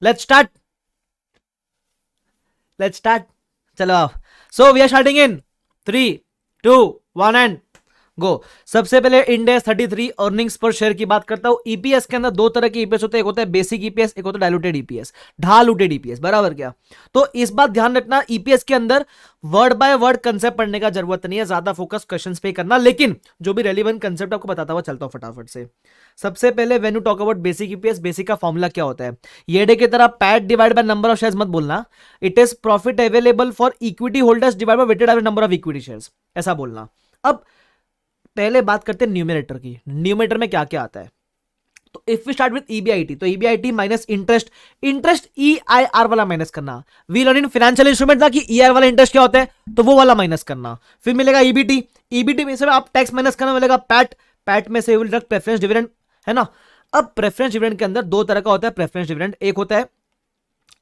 Let's start, let's start. चलो आओ। So we are starting in 3, 2, 1 and go. सबसे पहले इंडेक्स 33 अर्निंग्स पर शेयर की बात करता हूं। ईपीएस के अंदर दो तरह के ईपीएस होते हैं, एक होता है बेसिक ईपीएस, एक होता है डायलूटेड ईपीएस, ढालूटेड ईपीएस, बराबर क्या। तो इस बात ध्यान रखना, ईपीएस के अंदर वर्ड बाय वर्ड कंसेप्ट पढ़ने का जरूरत नहीं है, ज्यादा फोकस क्वेश्चंस पे करना, लेकिन जो भी रेलिवेंट कंसेप्ट आपको बताता हुआ चलता हूं फटाफट से। सबसे पहले when you talk about basic EPS, basic का फॉर्मूला क्या होता है, ये डे की तरह PAT divide by number of shares मत बोलना, it is profit available for equity holders divide by weighted average number of equity shares, ऐसा बोलना। अब पहले बात करते हैं न्यूमरेटर की। न्यूमरेटर में क्या क्या आता है, तो if we start with EBIT, तो EBIT minus interest, interest EIR वाला माइनस करना। We learn in financial instrument ना कि ईआर वाला इंटरेस्ट क्या होता है, तो वो वाला माइनस करना। फिर मिलेगा ईबीटी, ईबीटी में से आप टैक्स माइनस करना, मिलेगा पैट, पैट में से विल डिडक्ट प्रेफरेंस डिविडेंड, है ना। अब प्रेफरेंस डिविडेंड के अंदर दो तरह का होता है प्रेफरेंस डिविडेंड, एक होता है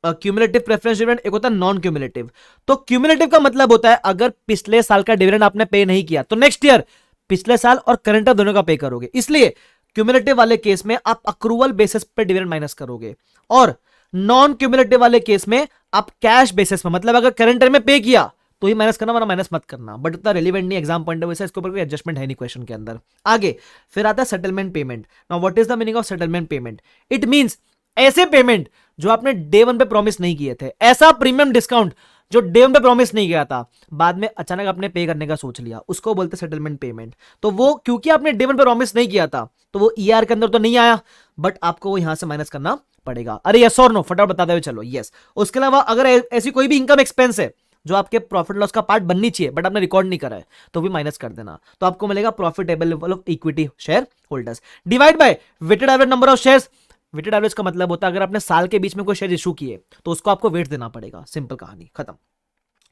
क्यूमुलेटिव प्रेफरेंस डिविडेंड, एक होता है नॉन क्यूमुलेटिव। तो क्यूमुलेटिव का मतलब होता है अगर पिछले साल का डिविडेंड आपने पे नहीं किया तो नेक्स्ट ईयर पिछले साल और करंट ईयर दोनों का पे करोगे, इसलिए क्यूमुलेटिव वाले केस में आप अक्रूवल बेसिस पे डिविडेंड माइनस करोगे, और नॉन क्यूमुलेटिव वाले केस में आप कैश बेसिस में, मतलब अगर करंट ईयर में पे किया तो ही माइनस करना, वरना माइनस मत करना। बट उतना रेलिवेंट नहीं एग्जाम पॉइंट ऑफ व्यू से, इसके ऊपर कोई एडजस्टमेंट है नहीं क्वेश्चन के अंदर। आगे फिर आता है settlement payment. Now what is the meaning of settlement payment, it means ऐसे पेमेंट जो आपने डे वन पे प्रॉमिस नहीं किए थे, ऐसा प्रीमियम डिस्काउंट जो डे वन पे प्रॉमिस नहीं किया था, बाद में अचानक आपने पे करने का सोच लिया, उसको बोलते सेटलमेंट पेमेंट। तो वो क्योंकि आपने डे वन पे प्रॉमिस नहीं किया था तो वो ईआर के अंदर तो नहीं आया, बट आपको वो यहां से माइनस करना पड़ेगा। अरे यस और नो, फटाफट बताते हुए चलो। यस, उसके अलावा अगर ऐसी कोई भी इनकम एक्सपेंस है जो आपके प्रॉफिट लॉस का पार्ट बननी चाहिए बट आपने रिकॉर्ड नहीं करा है, तो भी माइनस कर देना, तो आपको मिलेगा profit available of equity share holders divide by weighted average number of shares. Weighted average का मतलब होता है अगर आपने साल के बीच में कोई शेयर इशू किए तो उसको आपको वेट देना पड़ेगा, सिंपल कहानी खत्म,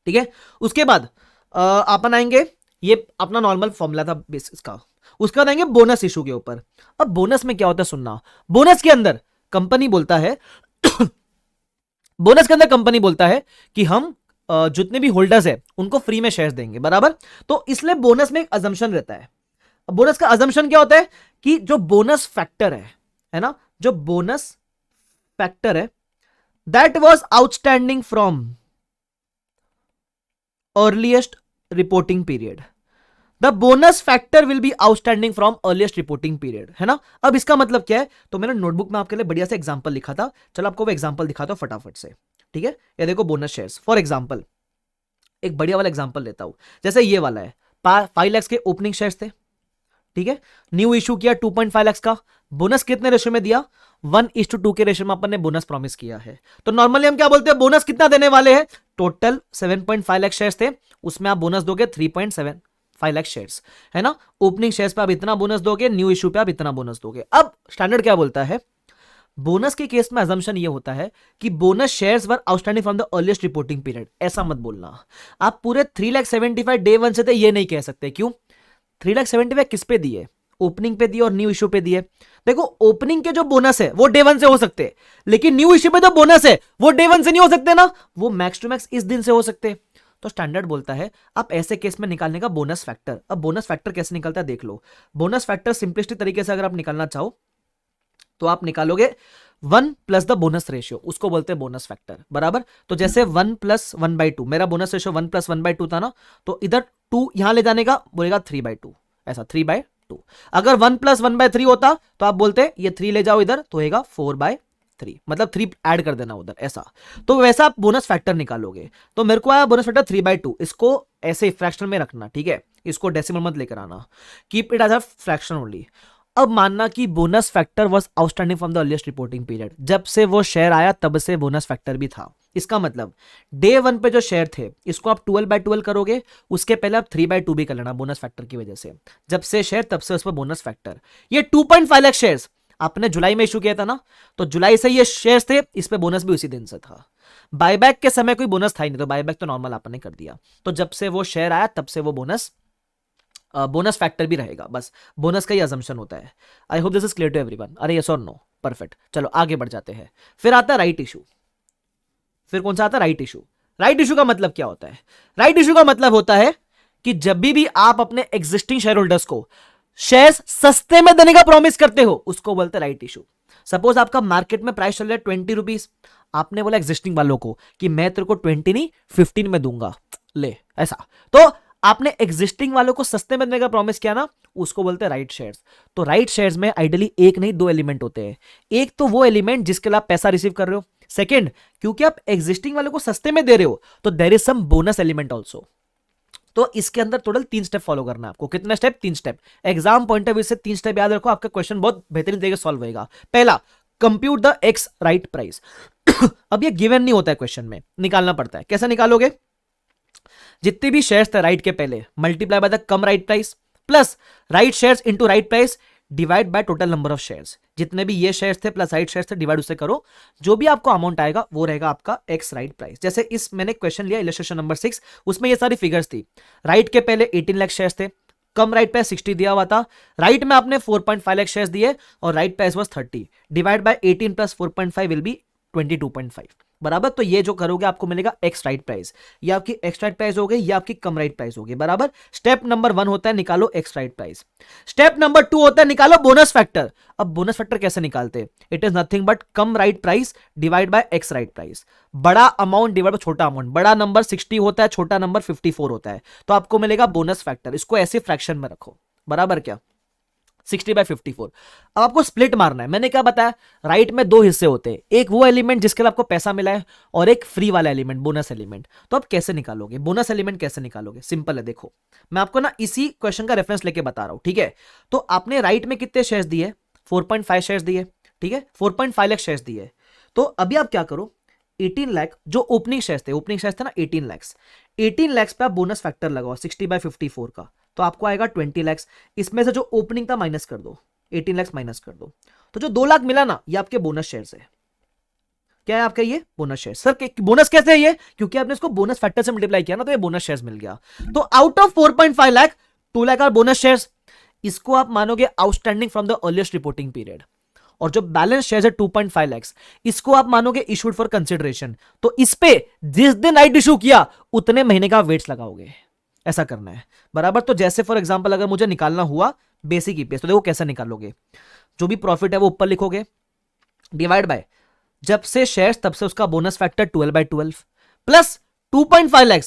ठीक है। उसके बाद अपन आएंगे, ये अपना नॉर्मल फॉर्मूला था बेसिस का। उसके बाद आएंगे बोनस इशू के ऊपर। अब बोनस में क्या होता है सुनना, बोनस के अंदर कंपनी बोलता है बोनस के अंदर कंपनी बोलता है कि हम जितने भी होल्डर्स है उनको फ्री में शेयर्स देंगे, बराबर। तो इसलिए बोनस में एक अजम्पशन रहता है। बोनस का अजम्पशन क्या होता है कि जो बोनस फैक्टर है ना, जो बोनस फैक्टर है that was outstanding from earliest reporting period, the bonus factor will be outstanding from earliest reporting period, है ना। अब इसका मतलब क्या है, तो मैंने नोटबुक में आपके लिए बढ़िया से एग्जांपल लिखा था, चलो आपको वो एग्जांपल दिखाता हूं फटाफट से, ठीक है। ये देखो बोनस शेयर्स, फॉर एग्जांपल एक बढ़िया वाला एग्जांपल लेता हूं, जैसे ये वाला है 5 लाख के ओपनिंग शेयर्स थे, ठीक है। न्यू इशू किया 2.5 लाख का, बोनस कितने रेशियो में दिया, 1:2 के रेशियो में अपन ने बोनस प्रॉमिस किया है। तो नॉर्मली हम क्या बोलते हैं, बोनस कितना देने वाले हैं, टोटल 7.5 लाख शेयर्स थे, उसमें आप बोनस दोगे 3.75 लाख शेयर्स, है ना। ओपनिंग शेयर्स पे आप इतना बोनस दोगे, न्यू इशू पे आप इतना बोनस दोगे। अब स्टैंडर्ड क्या बोलता है, बोनस के केस में अजम्पशन ये होता है कि bonus shares were outstanding from the earliest reporting period, ऐसा मत बोलना। आप पूरे 3,75,000 डे वन से थे ये नहीं कह सकते, क्यों, 3,75,000 किस पे दिए, ओपनिंग पे दिए और न्यू इशू पे दिए। देखो ओपनिंग के जो बोनस है वो डे वन से हो सकते हैं, लेकिन न्यू इशू पे जो बोनस है वो डे वन से नहीं हो सकते ना, वो मैक्स टू मैक्स इस दिन से हो सकते। तो स्टैंडर्ड बोलता है आप ऐसे केस में निकालने का बोनस फैक्टर। अब बोनस फैक्टर कैसे निकलता है देख लो। बोनस फैक्टर सिंपलिस्टिक तरीके से अगर आप निकालना चाहो तो आप निकालोगे 1 प्लस द बोनस रेशियो, उसको बोलते हैं बोनस फैक्टर, बराबर। तो जैसे 1 + 1/2, मेरा बोनस रेशियो 1 + 1/2 था ना, तो इधर 2 यहां ले जाने का बोलेगा 3/2, ऐसा 3/2। अगर 1 + 1/3 होता तो आप बोलते ये 3 ले जाओ इधर तो होगा 4/3, मतलब 3 ऐड कर देना उधर, ऐसा। तो वैसा आप बोनस फैक्टर निकालोगे। तो मेरे को आया बोनस फैक्टर 3/2, इसको ऐसे फ्रैक्शन में रखना, ठीक है, इसको डेसिमल मत लेकर आना, keep it as a fraction only. अब मानना कि bonus factor was outstanding from the earliest reporting period, जब से वो शेयर आया तब से बोनस फैक्टर भी था। इसका मतलब डे वन पे जो शेयर थे इसको आप 12/12 करोगे, उसके पहले आप 3/2 भी कर लेना बोनस फैक्टर की वजह से, जब से शेयर तब से उस पर बोनस फैक्टर। ये 2.5 लाख शेयर्स आपने जुलाई में इशू किया था ना, तो जुलाई से ये शेयर्स थे, इस पे बोनस भी उसी दिन से था। बायबैक के समय कोई बोनस था ही नहीं, तो बायबैक तो नॉर्मल आपने कर दिया। तो जब से वो शेयर आया तब से वो बोनस फैक्टर भी रहेगा, बस बोनस का ही अजम्पशन होता है। I hope this is clear to everyone. अरे यस और नो, परफेक्ट। चलो आगे बढ़ जाते हैं। फिर आता है राइट इशू। फिर कौन सा आता है, राइट इशू। राइट इशू का मतलब क्या होता है, राइट इशू का मतलब होता है कि जब भी आप अपने एग्जिस्टिंग शेयर होल्डर्स को शेयर्स सस्ते में देने का प्रॉमिस करते हो उसको बोलते हैं राइट इशू। सपोज आपका मार्केट में प्राइस चल रहा है 20 रुपीज, आपने बोला एग्जिस्टिंग वालों को कि मैं तेरे को 20 नहीं 15 में दूंगा, ले ऐसा, तो आपने एग्जिस्टिंग वालों को सस्ते में देने का प्रॉमिस किया ना, उसको बोलते हैं राइट शेयर्स। तो राइट शेयर्स में आइडियली एक नहीं दो एलिमेंट होते हैं। एक तो वो एलिमेंट जिसके लिए आप पैसा रिसीव कर रहे हो, सेकंड क्योंकि आप एग्जिस्टिंग वालों को सस्ते में दे रहे हो तो there is some bonus element also. तो इसके अंदर टोटल 3 स्टेप फॉलो करना है आपको। कितने step? 3 step. Exam point of view से 3 स्टेप याद रखो, आपका क्वेश्चन बहुत बेहतरीन तरीके से सॉल्व होगा। पहला, compute the x right price. अब ये गिवन नहीं होता है क्वेश्चन में, निकालना पड़ता है। कैसे निकालोगे? जितने भी शेयर्स थे राइट के पहले multiply by the come right price plus right shares into right price divide by total number of shares. जितने भी ये शेयर्स थे प्लस राइट शेयर्स थे डिवाइड उससे करो, जो भी आपको अमाउंट आएगा वो रहेगा आपका एक्स राइट प्राइस। जैसे इस मैंने क्वेश्चन लिया इलस्ट्रेशन नंबर 6, उसमें ये सारी फिगर्स थी। राइट के पहले 18 लाख शेयर्स थे, कम राइट प्राइस 60 दिया हुआ था, राइट में आपने 4.5 लाख शेयर्स दिए और right price was 30 divide by 18 plus 4.5 will be 22.5 बराबर। तो ये जो करोगे आपको मिलेगा एक्स राइट प्राइस। ये आपकी एक्स राइट प्राइस हो गई, ये आपकी कम राइट प्राइस होगी बराबर। स्टेप नंबर 1 होता है निकालो x right price. Step number 2 होता है निकालो बोनस फैक्टर। अब बोनस फैक्टर कैसे निकालते हैं? It is nothing but come right price divide by x right price. बड़ा अमाउंट डिवाइड बाय छोटा अमाउंट। बड़ा नंबर 60 होता है, छोटा नंबर 54 होता है, तो आपको मिलेगा बोनस फैक्टर। इसको ऐसे फ्रैक्शन में रखो बराबर, क्या 60/54। अब आपको स्प्लिट मारना है। मैंने क्या बताया? राइट में 2 हिस्से होते हैं, एक वो एलिमेंट जिसके लिए आपको पैसा मिला है और एक फ्री वाला एलिमेंट बोनस एलिमेंट। तो आप कैसे निकालोगे बोनस एलिमेंट? कैसे निकालोगे? सिंपल है, देखो मैं आपको ना इसी क्वेश्चन का रेफरेंस लेके बता रहा हूं, ठीक है। तो आपने राइट में कितने शेयर्स दिए? 4.5 शेयर्स दिए, ठीक है, 4.5 लाख शेयर्स दिए। तो अभी आप क्या करो, 18 लाख जो ओपनिंग शेयर्स थे, ओपनिंग शेयर्स थे ना 18 लाख, 18 लाख पे आप बोनस फैक्टर लगाओ 60/54 का, तो आपको आएगा 20 लाख। इसमें से जो ओपनिंग था माइनस कर दो, 18 लाख माइनस कर दो, तो जो 2 लाख मिला ना ये आपके बोनस शेयर्स है। क्या है आपका? ये बोनस शेयर। सर बोनस कैसे है ये? क्योंकि आपने इसको बोनस फैक्टर से मल्टीप्लाई किया ना, तो ये बोनस शेयर्स मिल गया। तो out of 4.5 lakh 2 lakh are bonus shares. इसको आप मानोगे outstanding from the earliest reporting period. और जो बैलेंस शेयर्स है 2.5 लाख, इसको आप मानोगे इशूड फॉर कंसिडरेशन। तो इस पे जिस दिन राइट इशू किया उतने महीने का वेट्स लगाओगे, ऐसा करना है बराबर। तो जैसे फॉर एग्जांपल अगर मुझे निकालना हुआ बेसिक ईपीएस, तो देखो कैसे निकालोगे। जो भी प्रॉफिट है वो ऊपर लिखोगे, डिवाइड बाय जब से शेयर्स तब से उसका बोनस फैक्टर 12/12 प्लस 2.5 लाख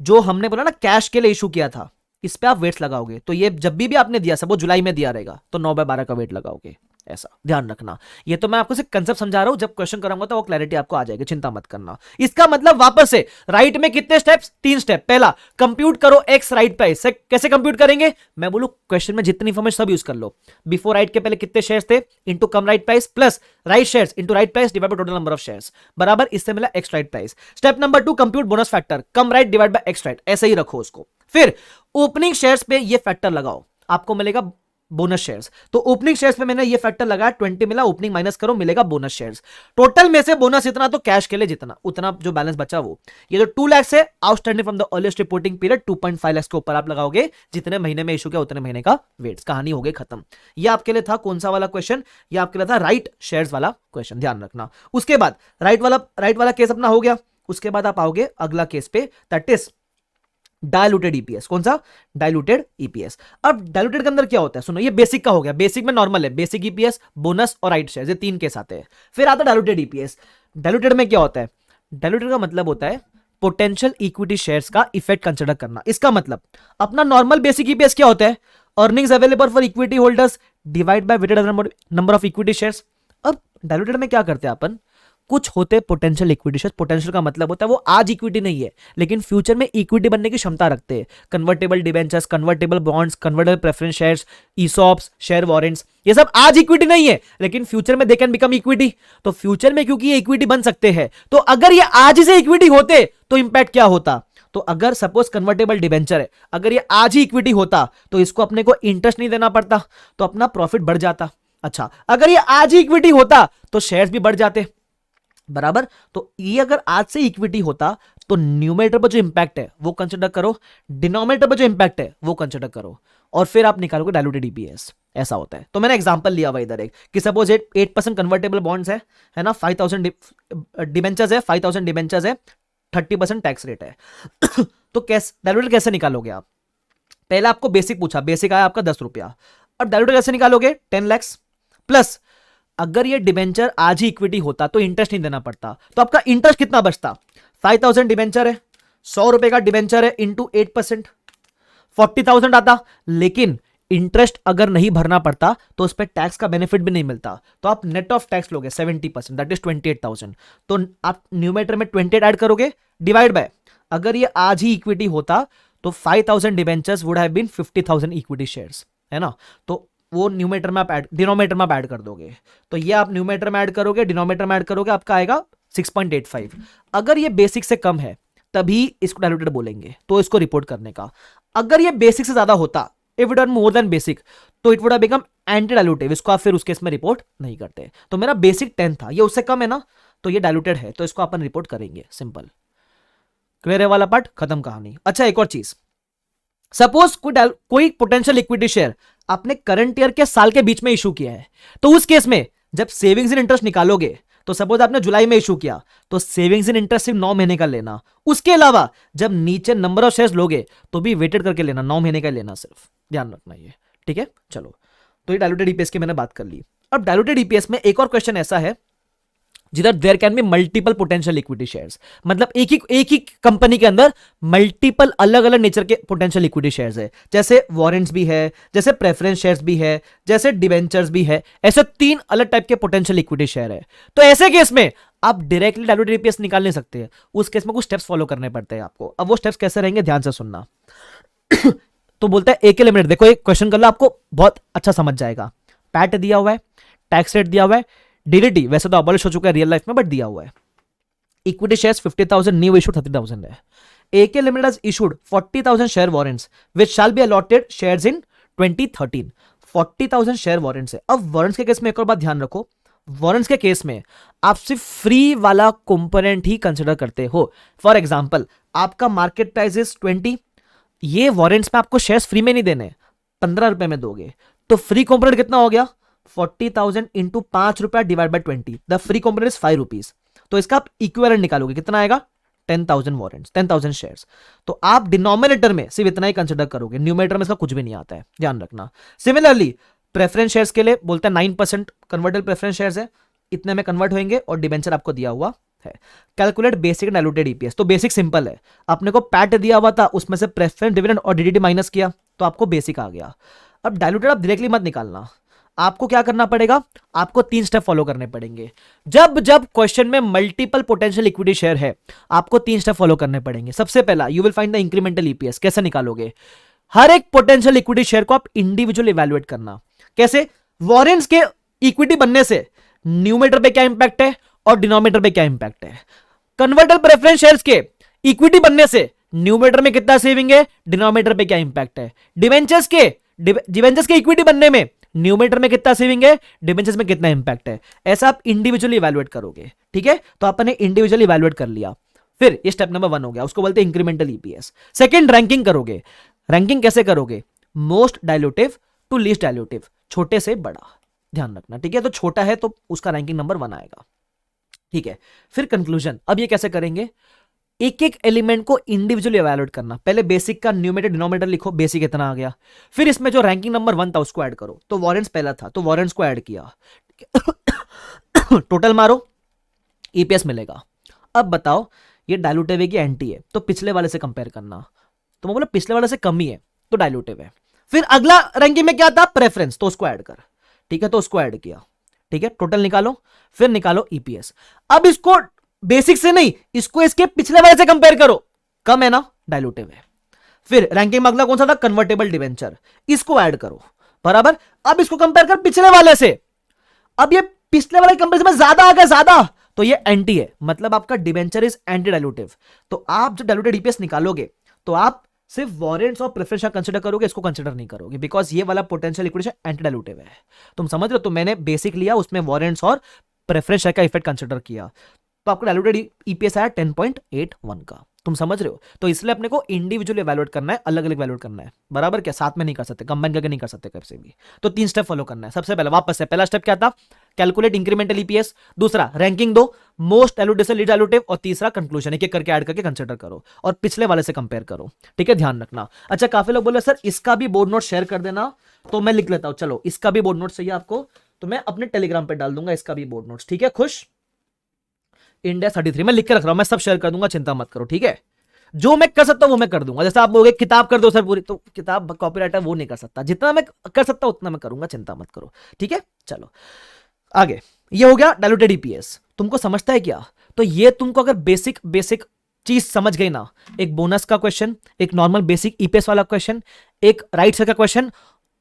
जो हमने बोला ना कैश के लिए इशू किया था, इस पे आप वेट्स लगाओगे। तो ये जब भी आपने दिया, सब वो जुलाई में दिया रहेगा, तो 9/12 का वेट लगाओगे, ऐसा ध्यान रखना। ये तो मैं आपको सिर्फ कंसेप्ट समझा रहा हूं, जब क्वेश्चन कराऊंगा तो वो क्लैरिटी आपको आ जाएगी, चिंता मत करना। इसका मतलब वापस से राइट में कितने स्टेप्स? 3 स्टेप। पहला, कंप्यूट करो एक्स राइट प्राइस। कैसे कंप्यूट करेंगे? मैं बोलूं क्वेश्चन में जितनी इंफॉर्मेशन सब यूज कर लो। बिफोर राइट के पहले कितने शेयर्स थे into come right price plus right shares into right price divide by total number of shares बराबर, इससे मिला x right price. Step number 2, compute bonus factor, come right divide by x right, ऐसे ही रखो उसको। फिर opening shares पे ये factor लगाओ, आपको मिलेगा बोनस शेयर्स। तो ओपनिंग शेयर्स पे मैंने ये फैक्टर लगाया, 20 मिला, ओपनिंग माइनस करो, मिलेगा बोनस शेयर्स। टोटल में से बोनस इतना, तो कैश के लिए जितना उतना जो बैलेंस बचा वो। ये जो 2 लाख से outstanding from the earliest reporting period 2.5 lakh के ऊपर आप लगाओगे, जितने महीने में इशू किया उतने महीने का वेट्स। कहानी हो गई खत्म। ये आपके लिए था कौन सा वाला क्वेश्चन? ये आपके लिए था राइट शेयर्स वाला क्वेश्चन, ध्यान रखना। उसके बाद राइट वाला केस अपना हो गया। उसके बाद आप आओगे अगला केस पे, दैट इज डायलूटेड ईपीएस। कौन सा? Diluted EPS. अब डायलूटेड के अंदर क्या होता है सुनो, ये बेसिक का हो गया। बेसिक में नॉर्मल है, बेसिक ईपीएस, बोनस और राइट शेयर, ये 3 केस आते हैं। फिर आता है डायलूटेड ईपीएस। डायलूटेड में क्या होता है? डायलूटेड का मतलब होता है पोटेंशियल इक्विटी शेयर्स का इफेक्ट कंसिडर करना। इसका मतलब अपना नॉर्मल बेसिक ईपीएस क्या होता है? Earnings available for equity holders divide by weighted number of equity shares. अब डायलूटेड में क्या करते हैं अपन? कुछ होते पोटेंशियल इक्विटी शेयर्स। पोटेंशियल का मतलब होता है वो आज इक्विटी नहीं है लेकिन फ्यूचर में इक्विटी बनने की क्षमता रखते हैं। Convertible debentures, convertible bonds, convertible preference shares, ESOPs, share warrants, ये सब आज इक्विटी नहीं है लेकिन फ्यूचर में दे कैन बिकम इक्विटी। तो फ्यूचर में क्योंकि ये इक्विटी बन सकते हैं, तो अगर ये आज से इक्विटी होते तो इंपैक्ट क्या होता? तो अगर सपोज कन्वर्टेबल डिबेंचर है, अगर ये आज ही इक्विटी होता तो इसको अपने को इंटरेस्ट नहीं देना पड़ता, तो अपना प्रॉफिट बढ़ जाता। अच्छा, अगर ये आज ही इक्विटी होता तो शेयर्स भी बढ़ जाते बराबर। तो ये अगर आज से इक्विटी होता तो न्यूमरेटर पर जो इंपैक्ट है वो कंसिडर करो, डिनोमिनेटर पर जो इंपैक्ट है वो कंसिडर करो, और फिर आप निकालोगे डायलूटेड ईपीएस। ऐसा होता है। तो मैंने एग्जांपल लिया हुआ इधर एक कि सपोज 8% कन्वर्टेबल बॉन्ड्स है ना, 5000 डिबेंचर्स है, 5000 डिबेंचर्स है, 30% टैक्स रेट है। तो कैसे डायलूटेड कैसे निकालोगे आप? पहले आपको बेसिक पूछा, बेसिक आया आपका 10 रुपया। अब डायलूटेड कैसे निकालोगे? 10 लाख प्लस अगर ये डिबेंचर आज ही इक्विटी होता तो इंटरेस्ट नहीं देना पड़ता, तो आपका इंटरेस्ट कितना बचता? 5,000 डिबेंचर है, 100 रुपए का डिबेंचर है, इंटू 8% 40,000 आता। लेकिन इंटरेस्ट अगर नहीं भरना पड़ता तो उस पर टैक्स का बेनिफिट भी नहीं मिलता, तो आप नेट ऑफ टैक्स लोगे 70%, दैट इज 28,000। तो आप न्यूमेटर में 28 ऐड करोगे, डिवाइड बाय, अगर ये आज ही इक्विटी होता तो 5,000 debentures would have been 50,000 equity shares, है ना। तो वो न्यूमेटर में आप ऐड, डिनोमिनेटर में आप ऐड कर दोगे, तो ये आप न्यूमेटर में ऐड करोगे, डिनोमिनेटर में ऐड करोगे, आपका आएगा 6.85। अगर ये बेसिक से कम है तभी इसको डाइल्यूटेड बोलेंगे, तो इसको रिपोर्ट करने का। अगर ये बेसिक से ज्यादा होता, if it are more than basic, तो it would have become anti dilutive, इसको आप फिर उस केस में रिपोर्ट नहीं करते। तो मेरा बेसिक 10 था, ये उससे कम है ना, तो ये डाइल्यूटेड है, तो इसको अपन रिपोर्ट करेंगे। सिंपल, क्लियर है वाला पार्ट, खत्म कहानी। अच्छा, एक और चीज, सपोज कोई पोटेंशियल इक्विटी शेयर आपने करंट ईयर के साल के बीच में इशू किया है, तो उस केस में जब सेविंग्स इन इंटरेस्ट निकालोगे, तो सपोज आपने जुलाई में इशू किया, तो सेविंग्स इन इंटरेस्ट सिर्फ 9 महीने का लेना। उसके अलावा जब नीचे नंबर ऑफ शेयर्स लोगे तो भी वेटेड करके लेना, 9 महीने का लेना, सिर्फ ध्यान रखना ये, ठीक है। चलो, तो ये डाइल्यूटेड ईपीएस की मैंने बात कर ली। अब डाइल्यूटेड ईपीएस में एक और क्वेश्चन ऐसा है जिधर there can be multiple potential equity shares, मतलब एक ही कंपनी के अंदर मल्टीपल अलग अलग नेचर के पोटेंशियल इक्विटी शेयर्स है, जैसे वारंट्स भी है, जैसे प्रेफरेंस शेयर्स भी है, जैसे डिबेंचर्स भी है, ऐसे 3 अलग टाइप के पोटेंशियल इक्विटी शेयर है। तो ऐसे केस में आप डायरेक्टली डाइल्यूटेड ईपीएस निकाल नहीं सकते, उस केस में कुछ स्टेप्स फॉलो करने पड़ते हैं आपको। अब वो स्टेप्स कैसे रहेंगे, ध्यान से सुनना। तो बोलता है एक एलिमिनेट, देखो एक क्वेश्चन कर लो, आपको बहुत अच्छा समझ जाएगा। पैट दिया हुआ है, टैक्स रेट दिया हुआ है, डीडीटी वैसे तो अबॉलिश हो चुका है रियल लाइफ में, बट दिया हुआ है। इक्विटी शेयर्स 50,000, न्यू इशूड 30,000 है। AK Limited has issued 40,000 share warrants which shall be allotted shares in 2013। 40,000 share warrants है। अब वारंट्स के केस में एक और बात ध्यान रखो, वारंट्स के केस में आप सिर्फ फ्री वाला कंपोनेंट ही कंसिडर करते हो। फॉर एग्जांपल, आपका मार्केट प्राइस इज 20, ये वारंट्स में आपको शेयर्स फ्री में नहीं देने, 15 रुपए में दोगे, तो फ्री कंपोनेंट कितना हो गया, 40,000 इंटू 5 रुपया divide by 20, the free component is 5 rupees. तो इसका आप इक्विवेलेंट निकालोगे, कितना आएगा, 10,000 वारंट्स, 10,000 शेयर्स। तो आप डिनोमिनेटर में सिर्फ इतना ही कंसिडर करोगे, न्यूमरेटर में इसका कुछ भी नहीं आता है, ध्यान रखना। सिमिलरली प्रेफरेंस शेयर्स के लिए बोलते हैं 9% कन्वर्टेबल प्रेफरेंस शेयर्स है, इतने में कन्वर्ट होंगे और डिबेंचर आपको दिया हुआ है। कैलकुलेट बेसिक डाइल्यूटेड ईपीएस, तो बेसिक सिंपल है, आपने को पैट दिया हुआ था, उसमें से प्रेफरेंस डिविडेंड और डीडीटी माइनस किया तो आपको बेसिक आ गया। अब डाइल्यूटेड आप डायरेक्टली मत निकालना, आपको क्या करना पड़ेगा, आपको 3 स्टेप फॉलो करने पड़ेंगे। जब जब क्वेश्चन में मल्टीपल पोटेंशियल इक्विटी शेयर है, आपको 3 स्टेप फॉलो करने पड़ेंगे। सबसे पहला, you will find the incremental EPS. कैसे निकालोगे, हर एक पोटेंशियल इक्विटी शेयर को आप इंडिविजुअल इवैल्यूएट करना। कैसे, वारंट्स के इक्विटी बनने से न्यूमरेटर पे क्या इंपैक्ट है और डिनोमिनेटर पे क्या इंपैक्ट है। कन्वर्टेबल प्रेफरेंस शेयर्स के इक्विटी बनने से न्यूमरेटर में कितना सेविंग है, डिनोमिनेटर पे क्या इंपैक्ट है। डिवेंचर्स के इक्विटी बनने में न्यूमरेटर में कितना सेविंग है, डिबेंचर्स में कितना इंपैक्ट है। ऐसा आप इंडिविजुअली इवैल्यूएट करोगे, ठीक है। तो आपने इंडिविजुअली इवैल्यूएट कर लिया, फिर ये स्टेप नंबर 1 हो गया, उसको बोलते हैं इंक्रीमेंटल ईपीएस। सेकंड, रैंकिंग करोगे। रैंकिंग कैसे करोगे, most dilutive to least dilutive, छोटे से बड़ा, ध्यान रखना, ठीक है। तो छोटा है तो उसका रैंकिंग नंबर 1 आएगा, ठीक है। फिर कंक्लूजन, अब ये कैसे करेंगे, एक एक एलिमेंट को इंडिविजुअली इवैल्यूएट करना। पहले बेसिक का न्यूमरेटर डिनोमिनेटर लिखो, बेसिक इतना आ गया, फिर इसमें जो रैंकिंग नंबर 1 था उसको ऐड करो। तो वारंट्स पहला था तो वारंट्स को ऐड किया, टोटल मारो, ईपीएस मिलेगा। अब बताओ ये डाइल्यूटिव है कि एंटी है, तो पिछले वाले से कंपेयर करना, तो मैं बोला पिछले वाले से कम ही है तो डाइल्यूटिव है। फिर अगला रैंकिंग में क्या था, प्रेफरेंस, तो उसको ऐड कर, ठीक है, तो उसको ऐड किया, ठीक है, टोटल निकालो, फिर निकालो ईपीएस। अब इसको बेसिक से नहीं, इसको इसके पिछले वाले से कंपेयर करो, कम है ना, डाइल्यूटिव है। फिर रैंकिंग में अगला कौन सा था, कन्वर्टेबल डिवेंचर, इसको ऐड करो, बराबर। अब इसको कंपेयर कर पिछले वाले से, अब ये पिछले वाले कंपेरिजन में ज्यादा आ गया, ज्यादा, तो ये एंटी है, मतलब आपका डिवेंचर इज एंटी डाइल्यूटिव। तो आप जब डाइल्यूटेड ईपीएस निकालोगे तो आप सिर्फ वारंट्स और प्रेफरेंस कंसीडर करोगे, इसको कंसीडर नहीं करोगे, बिकॉज ये वाला पोटेंशियल इक्विटी एंटी डाइल्यूटिव है। तुम समझ रहे हो, तो मैंने बेसिक लिया, उसमें वारंट्स और प्रेफरेंस का इफेक्ट कंसीडर किया, तो आपको डाइल्यूटेड ईपीएस आया 10.81 का। तुम समझ रहे हो, तो इसलिए अपने को इंडिविजुअली इवैल्यूएट करना है, अलग अलग इवैल्यूएट करना है, बराबर। क्या साथ में नहीं कर सकते, कंबाइन करके नहीं कर सकते कब से भी। तो 3 स्टेप फॉलो करना है। सबसे पहले वापस से, पहला स्टेप क्या था, कैलकुलेट इंक्रीमेंटल ईपीएस, दूसरा रैंकिंग दो, मोस्ट डाइल्यूटिव से लीस्ट डाइल्यूटिव, और तीसरा कंक्लूजन, एक एक करके ऐड करके कंसीडर करो और पिछले वाले से कंपेयर करो, ठीक है, ध्यान रखना। अच्छा, काफी लोग बोले सर इसका भी बोर्ड नोट शेयर कर देना, तो मैं लिख लेता हूं, चलो इसका भी बोर्ड नोट चाहिए आपको, तो मैं अपने टेलीग्राम पे डाल दूंगा इसका भी बोर्ड नोट्स, ठीक है। खुश? इंडिया 33 मैं लिख के रख रहा हूं, मैं सब शेयर कर दूंगा, चिंता मत करो, ठीक है। जो मैं कर सकता हूं वो मैं कर दूंगा। जैसे आप बोलोगे किताब कर दो सर पूरी, तो किताब कॉपीराइटर वो नहीं कर सकता, जितना मैं कर सकता हूं उतना मैं करूंगा, चिंता मत करो, ठीक है। चलो आगे, ये हो गया डायलूटेड ईपीएस, तुमको समझता है क्या? तो ये तुमको अगर बेसिक बेसिक चीज समझ गई ना, एक बोनस का क्वेश्चन, एक नॉर्मल बेसिक ईपीएस वाला क्वेश्चन, एक राइट साइड का क्वेश्चन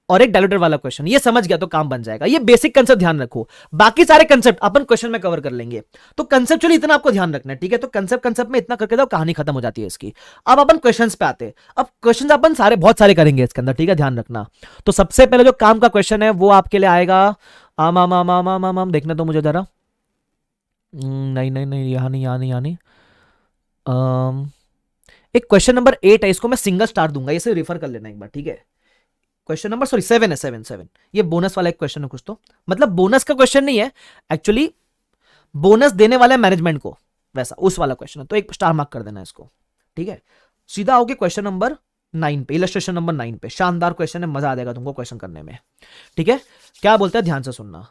और एक डायलूटेड वाला क्वेश्चन, ये समझ गया तो काम बन जाएगा। ये बेसिक कंसेप्ट ध्यान रखो, बाकी सारे कंसेप्ट अपन क्वेश्चन में कवर कर लेंगे। तो कंसेप्चुअली इतना आपको ध्यान रखना है, ठीक है। तो कंसेप्ट में इतना करके दो, कहानी खत्म हो जाती है इसकी। अब अपन क्वेश्चंस पे आते हैं। अब क्वेश्चंस अपन सारे बहुत सारे करेंगे इसके अंदर, ठीक है, ध्यान रखना। तो सबसे पहले जो काम का क्वेश्चन है वो आपके लिए आएगा, आम आम आम आम आम आम आम देखने तो मुझे जरा, नहीं नहीं नहीं, यहाँ नहीं। एक क्वेश्चन नंबर 8 है, इसको मैं सिंगल स्टार दूंगा, इसे रेफर कर लेना एक बार, ठीक है। क्वेश्चन नंबर 7 है, 7 ये बोनस वाला एक क्वेश्चन है कुछ, तो मतलब बोनस का क्वेश्चन नहीं है एक्चुअली, बोनस देने वाला मैनेजमेंट को, वैसा उस वाला क्वेश्चन है, तो एक स्टार मार्क कर देना इसको, ठीक है। सीधा आओगे क्वेश्चन नंबर 9 पे, इलस्ट्रेशन नंबर 9 पे, शानदार क्वेश्चन है, मजा आ जाएगा तुमको क्वेश्चन करने में, ठीक है। क्या बोलता है ध्यान से सुनना।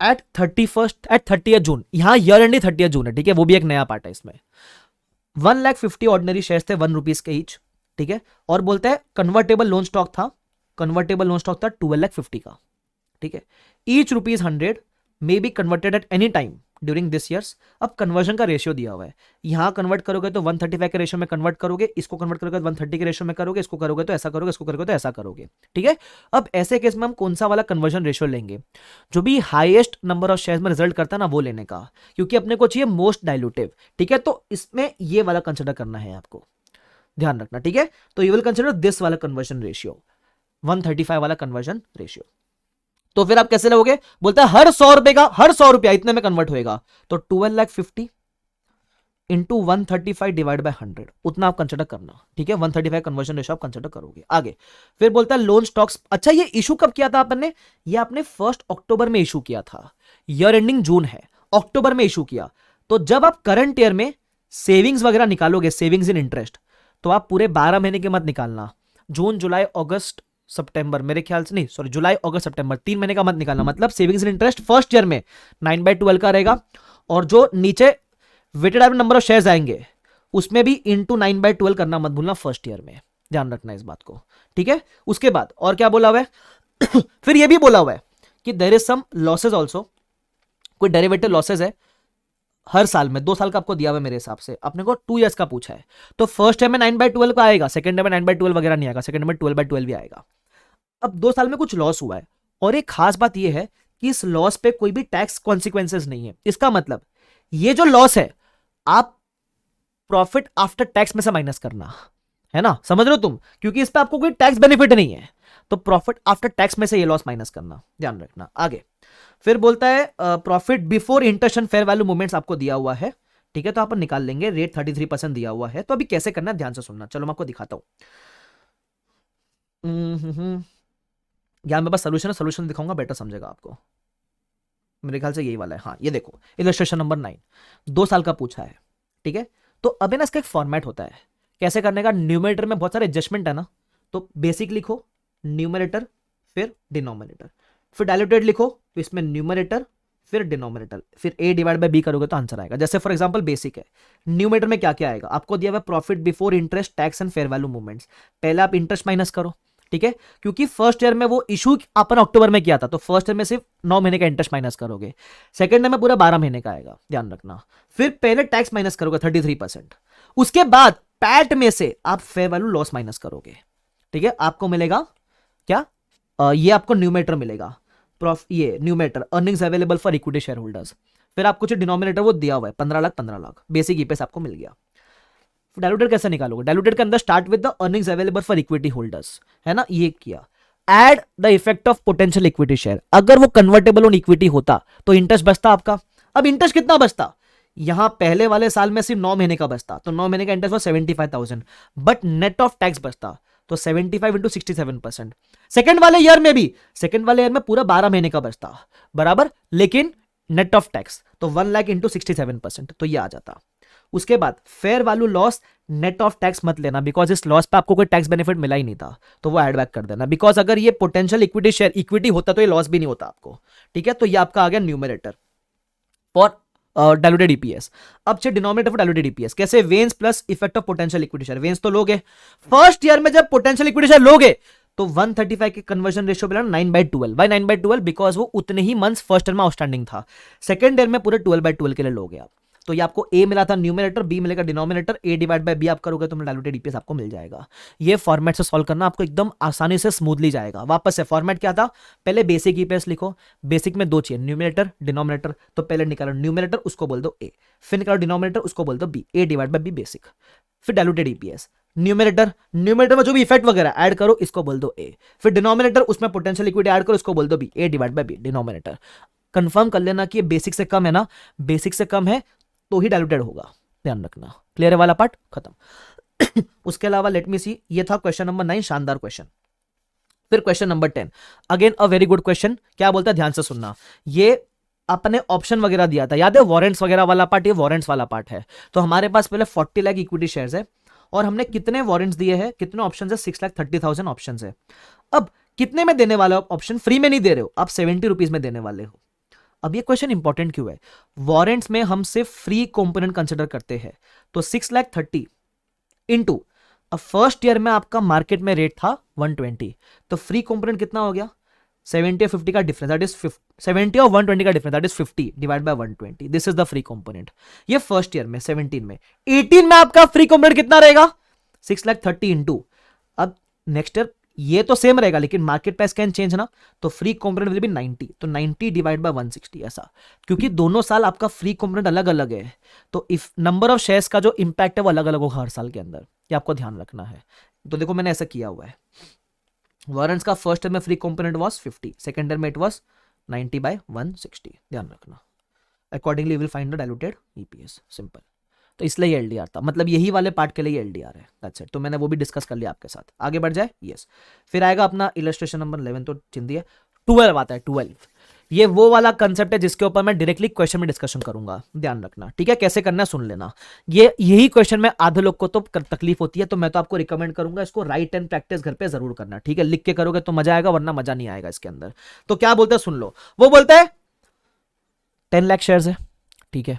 एट 30 जून, यहां ईयर एंड 30 जून है, ठीक है, वो भी एक नया पार्ट है इसमें। 1,50,000 ऑर्डिनरी शेयर्स थे, ₹1 के ईच, ठीक है। और बोलते हैं कन्वर्टेबल लोन स्टॉक था 12,50,000 का, ठीक है। Each ₹100 may be converted at any time during this years. अब कन्वर्जन का रेशियो दिया हुआ है, यहां कन्वर्ट करोगे तो 135 के रेशियो में कन्वर्ट करोगे, इसको कन्वर्ट करोगे तो 130 के रेशियो में करोगे, इसको करोगे तो ऐसा करोगे, इसको करोगे तो ऐसा करोगे, ठीक है। अब ऐसे केस में हम कौन सा वाला कन्वर्जन रेशियो लेंगे? जो भी हाईएस्ट नंबर ऑफ शेयर्स में रिजल्ट करता है ना, वो लेने का, क्योंकि अपने को चाहिए मोस्ट डाइल्यूटिव, ठीक है। तो इसमें ये वाला कंसिडर करना है आपको, ध्यान रखना, ठीक है। तो यू विल कंसिडर दिस वाला कन्वर्जन रेशियो, 135 वाला कन्वर्जन रेशियो। तो फिर आप कैसे लोगे? बोलता है हर 100 रुपए का, हर 100 रुपया इतने में कन्वर्ट होएगा, तो 12,50,000 इंटू 135 डिवाइड बाय 100, उतना आप कंसिडर करना, ठीक है। 135 कन्वर्जन रेशियो आप कंसिडर करोगे। आगे फिर बोलता है लोन स्टॉक्स। अच्छा, ये इशू कब किया था आपने? ये आपने 1 अक्टूबर में इशू किया था, ईयर एंडिंग जून है, अक्टूबर में इशू किया। तो जब आप करंट ईयर में सेविंग्स वगैरह निकालोगे, सेविंग्स इन इंटरेस्ट, तो आप पूरे 12 महीने के मत निकालना, जून जुलाई अगस्त सितंबर, मेरे ख्याल से नहीं, सॉरी, जुलाई अगस्त सितंबर, 3 महीने का मत निकालना। मतलब savings in interest first year में 9/12 का रहेगा, और जो नीचे weighted average number of shares आएंगे उसमें भी इंटू 9/12 करना मत भूलना फर्स्ट ईयर में, ध्यान रखना इस बात को, ठीक है। उसके बाद और क्या बोला हुआ है? फिर यह भी बोला हुआ है कि there is some losses also, कोई डेरिवेटिव लॉसेज है हर साल में, 2 साल का आपको दिया हुआ है मेरे हिसाब से, अपने को 2 इयर्स का पूछा है। तो फर्स्ट ईयर में 9/12 का आएगा, सेकंड ईयर में 9/12 वगैरह नहीं आएगा, सेकंड ईयर में 12/12 भी आएगा। अब 2 साल में कुछ लॉस हुआ है, और एक खास बात यह है कि इस लॉस पे कोई भी टैक्स कॉन्सिक्वेंसेज नहीं है। इसका मतलब ये जो लॉस है आप प्रॉफिट आफ्टर टैक्स में से माइनस करना है ना, समझ रहे हो तुम, क्योंकि इस पे आपको कोई टैक्स बेनिफिट नहीं है, तो प्रॉफिट आफ्टर टैक्स में से ये लॉस माइनस करना, ध्यान रखना। आगे फिर बोलता है profit before interest and fair value movements आपको दिया हुआ है, ठीक है। तो अपन निकाल लेंगे, रेट 33% दिया हुआ है। तो अभी कैसे करना है ध्यान से सुनना, चलो मैं आपको दिखाता हूं। यहां मेरे पास सोल्यूशन है, सोल्यूशन दिखाऊंगा, बेटर समझेगा आपको। मेरे ख्याल से यही वाला है, हाँ ये देखो, इलस्ट्रेशन नंबर 9, 2 साल का पूछा है, ठीक है। तो अभी ना इसका एक फॉर्मेट होता है कैसे करने का। न्यूमरेटर में बहुत सारे एडजस्टमेंट है ना, तो बेसिक लिखो न्यूमरेटर फिर डिनोमिनेटर, फिर डायल्यूटेड लिखो, तो इसमें न्यूमरेटर फिर डिनोमिनेटर, फिर a डिवाइड बाय b करोगे तो आंसर आएगा। जैसे फॉर एग्जांपल बेसिक है, न्यूमरेटर में क्या क्या आएगा आपको दिया हुआ, profit before interest tax and fair value movements. पहले आप इंटरेस्ट माइनस करो, ठीक है, क्योंकि फर्स्ट ईयर में वो इशू अपन अक्टूबर में किया था, तो फर्स्ट ईयर में सिर्फ 9 महीने का इंटरेस्ट माइनस करोगे, सेकंड ईयर में पूरा 12 महीने का आएगा, ध्यान रखना। फिर पहले टैक्स माइनस करोगे 33%, उसके बाद पैट में से आप फेयर वैल्यू लॉस माइनस करोगे, ठीक है। आपको मिलेगा क्या? ये आपको न्यूमरेटर मिलेगा, ये numerator earnings available for equity share holders. फिर आपको जो डिनोमिनेटर वो दिया हुआ है 15 लाख 15 लाख, बेसिक ईपीएस आपको मिल गया। डायल्यूटेड कैसे निकालोगे? डायल्यूटेड के अंदर start with the earnings available for equity holders, है ना, ये किया। Add the effect of potential equity share, अगर वो कन्वर्टेबल ऑन इक्विटी होता तो इंटरेस्ट बचता आपका। अब इंटरेस्ट कितना बचता? यहां पहले वाले साल में सिर्फ 9 महीने का बचता, तो 9 महीने का interest 75,000, but net of tax बचता, तो 75 इंटू 67%। सेकंड वाले ईयर में भी, सेकंड वाले ईयर में पूरा 12 महीने का बचता बराबर, लेकिन नेट ऑफ टैक्स तो 1 लाख इंटू 67%, तो ये आ जाता। उसके बाद fair value loss net of tax मत लेना, बिकॉज इस लॉस पे आपको कोई टैक्स बेनिफिट मिला ही नहीं था, तो वो ऐड बैक कर देना, बिकॉज अगर ये पोटेंशियल इक्विटी शेयर इक्विटी होता तो ये लॉस भी नहीं होता आपको, ठीक है। तो ये आपका आ गया न्यूमरेटर फॉर डायलूटेड ईपीएस। अब चाहिए डिनोमिनेटर फॉर डायलूटेड ईपीएस, कैसे? Veins plus effect of potential equity share. Veins तो लोगे फर्स्ट ईयर में, जब पोटेंशियल इक्विटी शेयर लोगे तो 135 के कन्वर्जन रेशियो पे 9/12। बाय 9/12 बिकॉज वो उतने ही मंथ्स फर्स्ट ईयर में आउटस्टैंडिंग था, सेकंड ईयर में पूरे 12/12 के लिए लोगे आप। तो ये आपको ए मिला था न्यूमरेटर, बी मिलेगा denominator, A divide by B आप करोगे तो डायलूटेड ईपीएस आपको मिल जाएगा। ये फॉर्मेट से सॉल्व करना आपको एकदम आसानी से स्मूथली जाएगा। वापस से फॉर्मेट क्या था, पहले बेसिक ईपीएस लिखो, बेसिक में दो चाहिए, न्यूमरेटर डिनोमिनेटर, तो पहले निकालो न्यूमरेटर उसको बोल दो ए, फिर निकालो डिनोमिनेटर उसको बोल दो B, A divide by B basic, फिर डायलूटेड ईपीएस। न्यूमरेटर में जो भी इफेक्ट वगैरह ऐड करो इसको बोल दो ए, फिर डिनोमिनेटर उसमें पोटेंशियल इक्विटी ऐड करो इसको बोल दो B, A divide by B denominator. Confirm कर लेना कि ये बेसिक से कम है ना, बेसिक से कम है तो ही डायलूटेड होगा, ध्यान रखना। क्लियर है वाला पार्ट, खत्म। उसके अलावा लेट मी सी, ये था क्वेश्चन नंबर 9, शानदार क्वेश्चन। फिर question number 10, again a very good question. क्या बोलता है, ध्यान से सुनना। ये अपने ऑप्शन वगैरह दिया था, याद है वारंट्स वगैरह वाला पार्ट, ये वारंट्स वाला पार्ट है। तो हमारे पास पहले 40 लाख इक्विटी शेयर्स है और हमने कितने वारंट्स दिए हैं, कितने ऑप्शन है, 6,30,000 ऑप्शन है। अब कितने में देने वाले हो ऑप्शन, फ्री में नहीं दे रहे हो आप, 70 रुपीज में देने वाले हो। अब ये क्वेश्चन इंपॉर्टेंट क्यों है, वारंट्स में हम सिर्फ फ्री कंपोनेंट कंसिडर करते हैं, तो 6,30,000 इंटू, अब फर्स्ट ईयर में आपका मार्केट में रेट था 120, तो फ्री कंपोनेंट कितना हो गया, 70 और 50 का डिफरेंस, दैट इज 70 और 120 का difference, that is 50 divide by 120, this is the free component. ये फर्स्ट ईयर में 17 में, 18 में आपका फ्री कंपोनेंट कितना रहेगा, 6,30,000 इंटू, अब नेक्स्ट ईयर ये तो सेम रहेगा लेकिन मार्केट प्राइस कैन चेंज ना, तो फ्री कंपोनेंट विल बी 90, तो 90 डिवाइड बाय 160 ऐसा, क्योंकि दोनों साल आपका फ्री कंपोनेंट अलग अलग है, तो इफ नंबर ऑफ शेयर्स का जो इंपैक्ट है वो अलग अलग होगा हर साल के अंदर, ये आपको ध्यान रखना है। तो देखो मैंने ऐसा किया हुआ है, वारंट्स का फर्स्ट ईयर में free component was 50, second year में इट वाज 90 बाय 160, ध्यान रखना। Accordingly will find the diluted EPS, simple. तो इसलिए ये एलडीआर था, मतलब यही वाले पार्ट के लिए एलडीआर है, दैट्स इट। तो मैंने वो भी डिस्कस कर लिया आपके साथ, आगे बढ़ जाए, यस। फिर आएगा अपना इलस्ट्रेशन नंबर 11, तो चिंदी है, 12 आता है, 12। ये वो वाला कंसेप्ट है जिसके ऊपर मैं डायरेक्टली क्वेश्चन में डिस्कशन करूंगा, ध्यान रखना, ठीक है। कैसे करना है सुन लेना, ये यही क्वेश्चन में आधे लोग को तो तकलीफ होती है, तो मैं तो आपको रिकमेंड करूंगा इसको राइट एंड प्रैक्टिस घर पे जरूर करना, ठीक है। लिख के करोगे तो मजा आएगा, वरना मजा नहीं आएगा इसके अंदर। तो क्या बोलते हैं सुन लो, वो बोलते हैं 10 लाख शेयर्स है, ठीक है।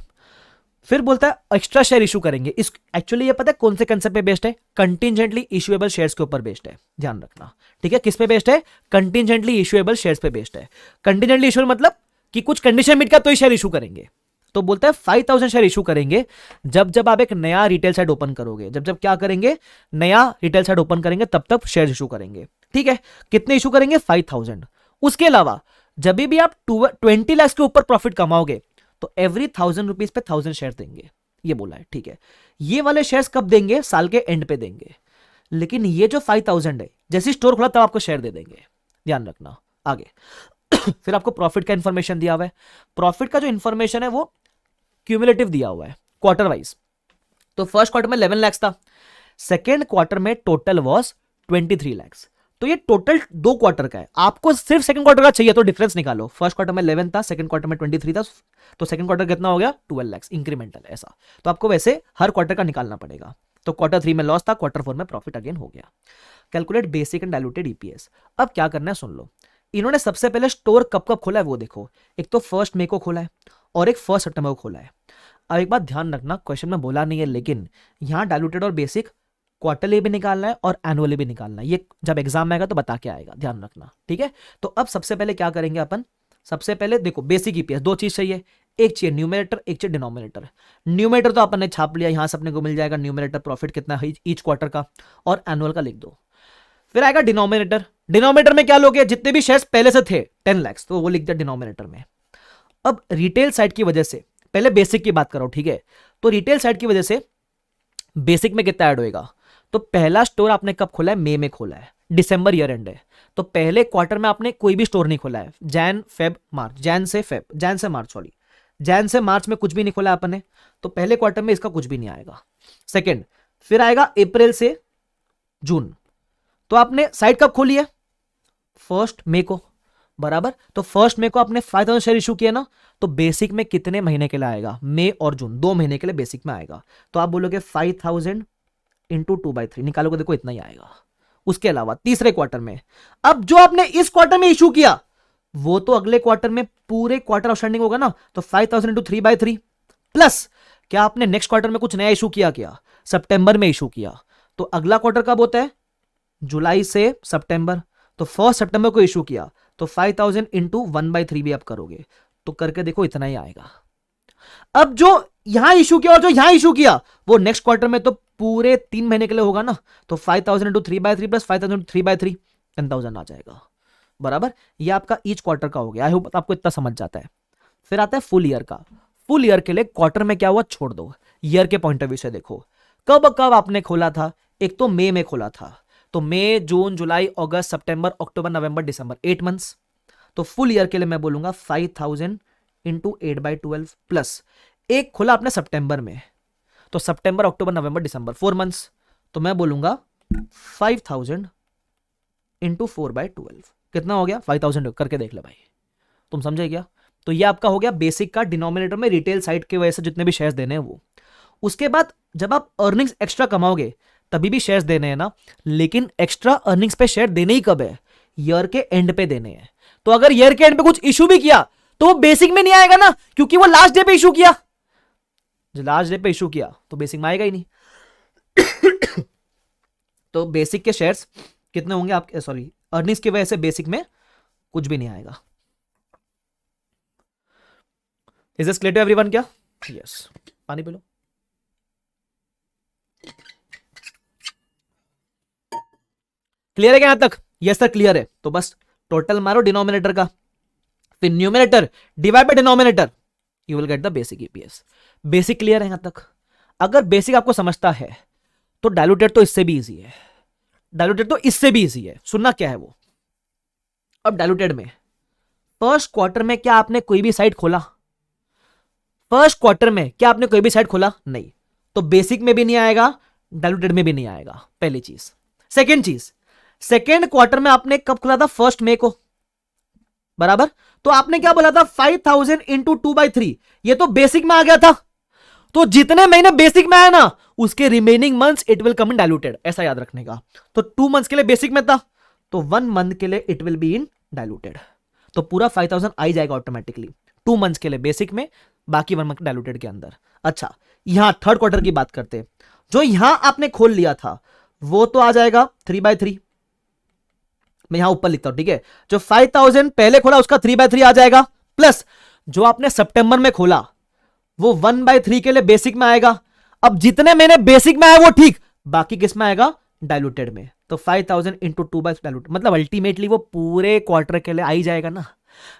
फिर बोलता है एक्स्ट्रा शेयर इशू करेंगे, इस एक्चुअली ये पता है कौन से कंसेप्ट पे बेस्ड है, कंटिजेंटली इशूएबल शेयर्स के ऊपर बेस्ड है, ध्यान रखना, ठीक है। किस पे बेस्ड है, कंटिजेंटली इशूएबल शेयर्स पे बेस्ड है। कंटिजेंटली इशूएबल मतलब कि कुछ कंडीशन मीट का तो ही शेयर इशू करेंगे। तो बोलता है 5,000 शेयर इशू करेंगे जब जब आप एक नया रिटेल साइट ओपन करोगे, जब जब क्या करेंगे, नया रिटेल साइट ओपन करेंगे तब तब शेयर इशू करेंगे, ठीक है। कितने इशू करेंगे, 5,000। उसके अलावा जब भी आप 20 लाख के ऊपर प्रॉफिट कमाओगे तो एवरी 1,000 रुपीज पे 1,000 शेयर देंगे, ये बोला है, ठीक है। ये वाले शेयर्स कब देंगे, साल के एंड पे देंगे, लेकिन ये जो 5,000 है जैसे स्टोर खुला तब आपको शेयर दे देंगे, ध्यान रखना। आगे फिर आपको प्रॉफिट का इंफॉर्मेशन दिया हुआ है, प्रॉफिट का जो इंफॉर्मेशन है वो क्यूमुलेटिव दिया हुआ है क्वार्टर वाइज। तो फर्स्ट क्वार्टर में 11 लाख था, सेकेंड क्वार्टर में टोटल वॉज 23 लाख, तो ये टोटल 2 क्वार्टर का है, आपको सिर्फ सेकंड क्वार्टर का चाहिए तो डिफरेंस निकालो, फर्स्ट क्वार्टर में 11 था, सेकंड क्वार्टर में 23 था, तो सेकंड क्वार्टर कितना हो गया, 12 लाख इंक्रीमेंटल, ऐसा। तो आपको वैसे हर क्वार्टर का निकालना पड़ेगा। तो क्वार्टर 3 में लॉस था, क्वार्टर 4 में प्रॉफिट अगेन हो गया। Calculate basic and diluted EPS. अब क्या करना है सुन लो, इन्होंने सबसे पहले स्टोर कब कब खोला है वो देखो, एक तो 1 मई को खोला है और एक 1 सितंबर को खोला है। अब एक बात ध्यान रखना, क्वेश्चन में बोला नहीं है लेकिन यहां डायलूटेड और बेसिक क्वार्टरली भी निकालना है और एनुअली भी निकालना है, ये जब एग्जाम में आएगा तो बता के आएगा, ध्यान रखना, ठीक है। तो अब सबसे पहले क्या करेंगे अपन, सबसे पहले देखो बेसिक ईपीएस, 2 चीज चाहिए, एक चाहिए न्यूमरेटर, एक चाहिए डिनोमिनेटर। न्यूमरेटर तो अपन ने छाप लिया, यहां से अपने को मिल जाएगा न्यूमरेटर प्रॉफिट कितना है ईच क्वार्टर का, और एनुअल का लिख दो। फिर आएगा डिनोमिनेटर, डिनोमिनेटर में क्या लोगे, जितने भी शेयर्स पहले से थे 10 लाख, तो वो लिख दिया डिनोमिनेटर में। अब रिटेल साइड की वजह से, पहले बेसिक की बात करो, ठीक है। तो रिटेल साइड की वजह से बेसिक में कितना ऐड होएगा, तो पहला स्टोर आपने कब खोला है, मई में खोला है, दिसंबर ईयर एंड है, तो पहले क्वार्टर में आपने कोई भी स्टोर नहीं खोला है, जैन से मार्च में कुछ भी नहीं खोला अपन ने, तो पहले क्वार्टर में इसका कुछ भी नहीं आएगा। सेकंड, फिर आएगा अप्रैल से जून, तो आपने साइट कब खोली है, 1 मई को, बराबर। तो फर्स्ट मे को आपने 5000 शेयर इशू किया ना, तो बेसिक में कितने महीने के लिए आएगा, मई और जून 2 महीने के लिए बेसिक में आएगा। तो आप बोलोगे 5000 इंटू 2/3 निकालोगे, देखो इतना ही आएगा। उसके अलावा तीसरे क्वार्टर में, अब जो आपने इस क्वार्टर में इशू किया वो तो अगले क्वार्टर में पूरे क्वार्टर आउटस्टैंडिंग होगा ना, तो 5000 इंटू 3/3 प्लस क्या आपने नेक्स्ट क्वार्टर में कुछ नया इशू किया, क्या सितंबर में इशू किया, तो अगला क्वार्टर कब होता है, जुलाई से सितंबर, तो 1 सितंबर को इशू किया, तो 5000 इंटू 1/3 भी आप करोगे तो करके देखो इतना ही आएगा। अब जो यहां इशू किया और जो यहां इशू किया वो नेक्स्ट क्वार्टर में तो पूरे 3 महीने के लिए होगा ना, तो 5000 इंटू 3/3 प्लस 5000 इंटू 3/3 10,000 आ जाएगा, बराबर। ये आपका ईच क्वार्टर का हो गया। आई होप आपको इतना समझ जाता है। फिर आता है फुल ईयर का। फुल ईयर के लिए क्वार्टर में क्या हुआ छोड़ दो, ईयर के पॉइंट ऑफ व्यू से देखो कब कब आपने खोला था। एक तो मई में खोला था, तो मई जून जुलाई अगस्त सितंबर अक्टूबर नवंबर दिसंबर 8 मंथ्स। तो फुल ईयर के लिए मैं बोलूंगा 5000 इंटू 8/12 प्लस एक खोला आपने सितंबर में, तो सितंबर अक्टूबर नवंबर दिसंबर 4 मंथ्स, तो मैं बोलूंगा 5000 इंटू 4/12 कितना हो गया 5000 करके देख ले भाई, तुम समझे क्या। तो ये आपका हो गया बेसिक का, डिनोमिनेटर में रिटेल साइड के वजह से जितने भी शेयर्स देने हैं वो। उसके बाद जब आप अर्निंग्स एक्स्ट्रा कमाओगे तभी भी शेयर्स देने हैं ना, लेकिन एक्स्ट्रा अर्निंग्स पे शेयर देने ही कब है, ईयर के एंड पे देने हैं। तो अगर ईयर के एंड पे कुछ इशू भी किया तो वो बेसिक में नहीं आएगा ना, क्योंकि वो लास्ट डे पे इशू किया। जो लास्ट डे पे इशू किया तो बेसिक में आएगा ही नहीं। तो बेसिक के शेयर्स कितने होंगे आपके, सॉरी अर्निंग्स की वजह से बेसिक में कुछ भी नहीं आएगा। Is this clear to everyone क्या? यस। पानी पी लो। क्लियर है क्या यहां तक? यस सर क्लियर है। तो बस टोटल मारो डिनोमिनेटर का, फिर numerator divide by denominator, you will get the basic EPS. Basic clear है यहां तक? अगर बेसिक आपको समझता है तो डाइल्यूटेड तो इससे भी इजी है, डाइल्यूटेड तो इससे भी इजी है। सुनना क्या है वो। अब डाइल्यूटेड में फर्स्ट क्वार्टर में क्या आपने कोई भी साइट खोला? फर्स्ट क्वार्टर में क्या आपने कोई भी साइट खोला? नहीं, तो बेसिक में भी नहीं आएगा, डाइल्यूटेड में भी नहीं आएगा, पहली चीज। सेकेंड चीज, सेकेंड क्वार्टर में आपने कब खोला था? 1 मई को, बराबर। तो आपने क्या बोला था? 5000 इंटू 2/3, ये तो बेसिक में आ गया था। तो जितने महीने बेसिक में आया ना उसके remaining months it will come in diluted, ऐसा याद रखने का। तो 2 मंथ्स के लिए बेसिक में था, तो 1 मंथ के लिए it will be in diluted. तो पूरा 5000 आ जाएगा ऑटोमेटिकली 2 मंथ्स के लिए बेसिक में, बाकी 1 मंथ डाइल्यूटेड के अंदर। अच्छा, यहां थर्ड क्वार्टर की बात करते हैं। जो यहां आपने खोल लिया था वो तो आ जाएगा 3/3, मैं यहां ऊपर लिखता हूं, ठीक है। जो 5000 पहले खोला उसका 3/3 आ जाएगा, प्लस जो आपने सितंबर में खोला वो 1/3 के लिए बेसिक में आएगा। अब जितने महीने बेसिक में आए वो ठीक, बाकी किस में आएगा? डाइल्यूटेड में। तो 5000 इंटू 2/3 डाइल्यूटेड, मतलब अल्टीमेटली वो पूरे क्वार्टर के लिए आ ही जाएगा ना।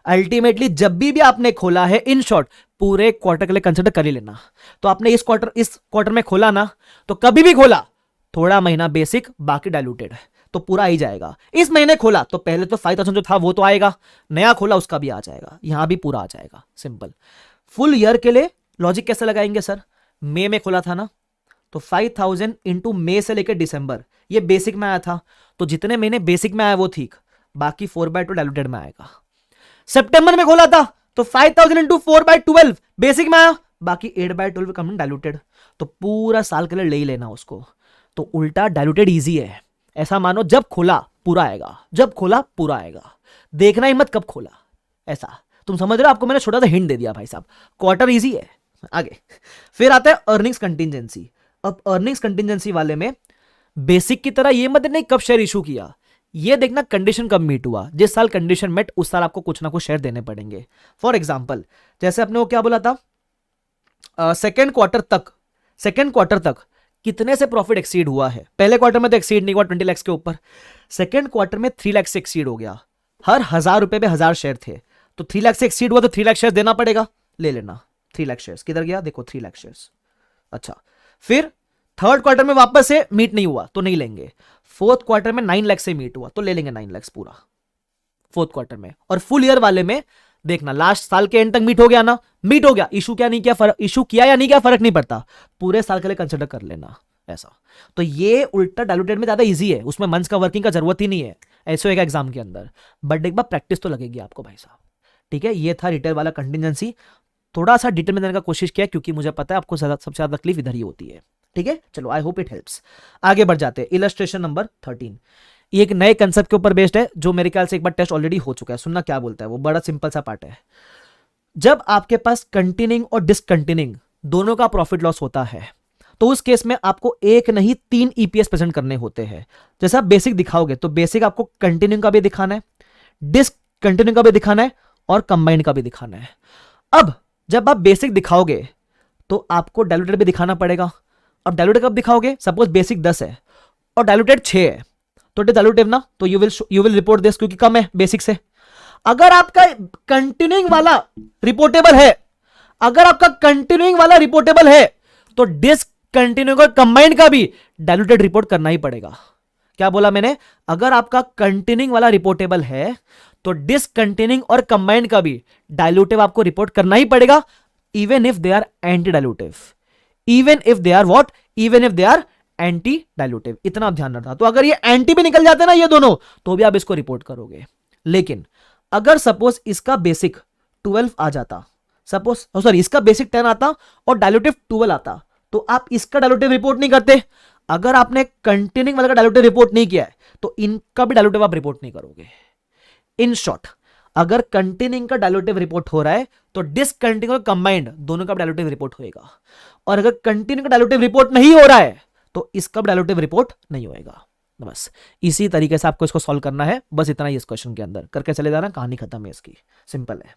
अल्टीमेटली जब भी आपने खोला है, इन शॉर्ट पूरे क्वार्टर के लिए कंसिडर कर ही लेना। तो आपने इस क्वार्टर में खोला ना, तो कभी भी खोला थोड़ा महीना बेसिक बाकी डाइल्यूटेड, तो पूरा ही जाएगा। इस महीने खोला तो पहले तो 5000 जो था वो तो आएगा, नया खोला उसका भी आ जाएगा, यहां भी पूरा आ जाएगा, सिंपल। फुल ईयर के लिए लॉजिक कैसे लगाएंगे सर? मई में खोला था ना, तो 5000 इंटू मई से लेकर दिसंबर, ये बेसिक में आया था, तो जितने महीने बेसिक में आया वो ठीक, बाकी 4/2 डाइल्यूटेड में आएगा। सितंबर में खोला था तो 5000 इंटू 4/12 बेसिक में आया, बाकी 8/12 कम डाइल्यूटेड, तो पूरा साल के लिए ले ही लेना उसको। तो उल्टा डाइल्यूटेड इजी है, ऐसा मानो जब खोला पूरा आएगा, जब खोला पूरा आएगा, देखना ही मत कब खोला, ऐसा। तुम समझ रहे हो? आपको मैंने छोटा सा हिंट दे दिया भाई साहब, क्वार्टर इजी है। आगे फिर आता है अर्निंग्स कंटिजेंसी। अब अर्निंग्स कंटिजेंसी वाले में बेसिक की तरह ये मत देखना कब शेयर इशू किया, ये देखना कंडीशन कब मीट हुआ। जिस साल कंडीशन मेट उस साल आपको कुछ ना कुछ शेयर देने पड़ेंगे। फॉर एग्जांपल जैसे आपने वो क्या बोला था, सेकेंड क्वार्टर तक कितने से प्रॉफिट एक्सीड हुआ है? पहले क्वार्टर में तो एक्सीड नहीं हुआ 20 लाख के ऊपर, सेकेंड क्वार्टर में 3 लाख से एक्सीड हो गया। हर 1000 रुपए पे 1000 शेयर थे, तो 3 लाख से एक्सीड हुआ तो 3 लाख शेयर देना पड़ेगा, ले लेना। 3 लाख शेयर किधर गया? देखो 3 लाख शेयर्स। अच्छा, फिर थर्ड क्वार्टर में वापस से मीट नहीं हुआ तो नहीं लेंगे। फोर्थ क्वार्टर में 9 लाख से मीट हुआ तो ले लेंगे 9 लाख पूरा फोर्थ क्वार्टर में। और फुल ईयर वाले में देखना लास्ट साल के एंड तक मीट हो गया ना, मीट हो गया, इशू क्या नहीं किया, फर्क, इशू किया या नहीं किया फर्क नहीं पड़ता, पूरे साल के लिए कंसिडर कर लेना। ऐसा। तो ये उल्टा डाइल्यूटेड में ज्यादा इजी है, उसमें मंथ्स का वर्किंग का जरूरत ही नहीं है, ऐसे होगा एग्जाम के अंदर, बट एक बार प्रैक्टिस तो लगेगी आपको भाई साहब। ठीक है, ये था रिटेल वाला कंटिजेंसी, थोड़ा सा डिटेल में देने का कोशिश किया क्योंकि मुझे पता है आपको सबसे ज्यादा तकलीफ इधर ही होती है। ठीक है, चलो आई होप इट हेल्प्स। आगे बढ़ जाते हैं, इलस्ट्रेशन नंबर 13। ये एक नए कंसेप्ट के ऊपर बेस्ड है, जो मेरे ख्याल से एक बार टेस्ट ऑलरेडी हो चुका है, सुनना क्या बोलता है वो, बड़ा सिंपल सा पार्ट है। जब आपके पास कंटिन्यूइंग और डिसकंटिन्यूइंग दोनों का प्रॉफिट लॉस होता है, तो उस केस में आपको एक नहीं 3 ईपीएस प्रेजेंट करने होते हैं। जैसे आप बेसिक दिखाओगे तो बेसिक आपको कंटिन्यूइंग का भी दिखाना है, डिसकंटिन्यूइंग का भी दिखाना है और कंबाइंड का भी दिखाना है। अब जब आप बेसिक दिखाओगे तो आपको डाइल्यूटेड भी दिखाना पड़ेगा, और डाइल्यूटेड कब दिखाओगे, सपोज बेसिक 10 है और डाइल्यूटेड 6 है, तो इट इज डाइल्यूटिव ना, तो यू विल रिपोर्ट दिस क्योंकि कम है बेसिक से। अगर आपका कंटिन्यूइंग वाला रिपोर्टेबल है, अगर आपका कंटिन्यूइंग वाला रिपोर्टेबल है, तो डिसकंटिन्यूइंग और कंबाइंड का भी डाइल्यूटेड रिपोर्ट करना ही पड़ेगा। क्या बोला मैंने, अगर आपका कंटिन्यूइंग वाला रिपोर्टेबल है तो डिसकंटिन्यूइंग और कंबाइंड का भी डाइल्यूटिव आपको रिपोर्ट करना ही पड़ेगा, even if they are anti dilutive, even if they are what, even if they are anti dilutive. इतना आप ध्यान रखना। तो अगर ये एंटी भी निकल जाते ना ये दोनों, तो भी आप इसको रिपोर्ट करोगे। लेकिन अगर सपोज इसका बेसिक 12 आ जाता, सपोज सॉरी इसका बेसिक 10 आता और डाइल्यूटिव 12 आता, तो आप इसका डाइल्यूटिव रिपोर्ट नहीं करते। अगर आपने कंटिन्यूइंग वाला का डाइल्यूटिव रिपोर्ट नहीं किया है तो इनका भी डाइल्यूटिव आप रिपोर्ट नहीं करोगे। इन शॉर्ट, अगर कंटिन्यूइंग का डाइल्यूटिव रिपोर्ट हो रहा है तो डिसकंटिन्यूइंग और कंबाइंड दोनों का डाइल्यूटिव रिपोर्ट होएगा, और अगर कंटिन्यूइंग का डाइल्यूटिव रिपोर्ट नहीं हो रहा है तो इसका डाइल्यूटिव रिपोर्ट नहीं होएगा। बस इसी तरीके से आपको इसको सॉल्व करना है, बस इतना ही इस क्वेश्चन के अंदर करके चले जाना, कहानी खत्म है इसकी, सिंपल है।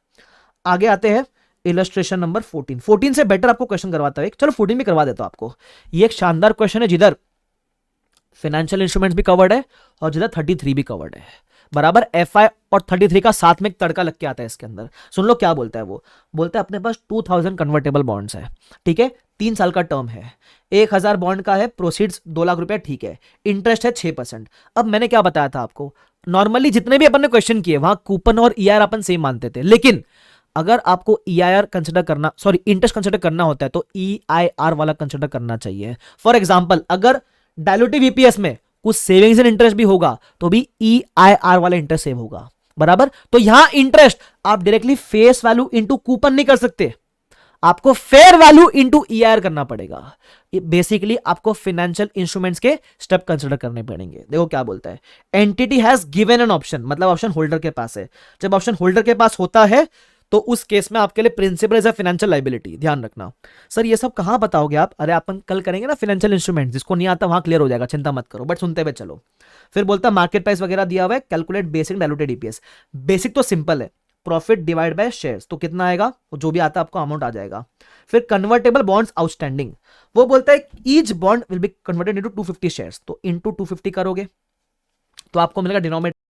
आगे आते हैं इलस्ट्रेशन नंबर 14। 14 से बेटर आपको क्वेश्चन करवाता है, चलो 14 भी करवा देता हूं आपको। ये एक शानदार क्वेश्चन है जिधर फाइनेंशियल इंस्ट्रूमेंट्स भी कवर्ड है और जिधर 33 भी कवर्ड है, बराबर। एफआई और 33 का साथ में एक तड़का लग के आता है इसके अंदर। सुन लो क्या बोलता है वो, बोलता है अपने पास 2000 कन्वर्टेबल बॉन्ड्स है, ठीक है, 3 साल का टर्म है, 1000 बॉन्ड का है, प्रोसीड्स 2 लाख रुपए, ठीक है, इंटरेस्ट है 6%। अब मैंने क्या बताया था आपको, नॉर्मली जितने भी अपन ने क्वेश्चन किए वहां कूपन और ईआईआर अपन सेम मानते थे, लेकिन अगर आपको ईआईआर कंसिडर करना, सॉरी इंटरेस्ट कंसिडर करना होता है तो ईआईआर वाला कंसिडर करना चाहिए। फॉर एग्जांपल, अगर डायलूटिव ईपीएस में कुछ सेविंग्स एंड इंटरेस्ट भी होगा तो भी ईआईआर वाला इंटरेस्ट सेव होगा, बराबर। तो यहां इंटरेस्ट आप directly face value into coupon नहीं कर सकते, आपको फेयर वैल्यू इनटू ईआईआर करना पड़ेगा। बेसिकली आपको फाइनेंशियल इंस्ट्रूमेंट्स के स्टेप कंसिडर करने पड़ेंगे। देखो क्या बोलता है, entity has given an option, मतलब ऑप्शन होल्डर के पास है। जब ऑप्शन होल्डर के पास होता है तो उस केस में आपके लिए principal is a financial liability. ध्यान रखना। सर ये सब कहां बताओगे आप, अरे अपन कल करेंगे ना फाइनेंशियल इंस्ट्रूमेंट, जिसको नहीं आता वहां क्लियर हो जाएगा, चिंता मत करो, बट सुनते हुए चलो। फिर बोलता है मार्केट प्राइस वगैरह दिया हुआ है, calculate basic diluted EPS. Basic तो सिंपल है, प्रॉफिट डिवाइड बाय शेयर्स, तो कितना आएगा, जो भी आता है आपको अमाउंट आ जाएगा। फिर कन्वर्टेबल बॉन्ड्स आउटस्टैंडिंग, वो बोलता है each bond will be converted into 250 shares, तो इनटू 250 करोगे तो आपको मिलेगा डिनोमिनेटर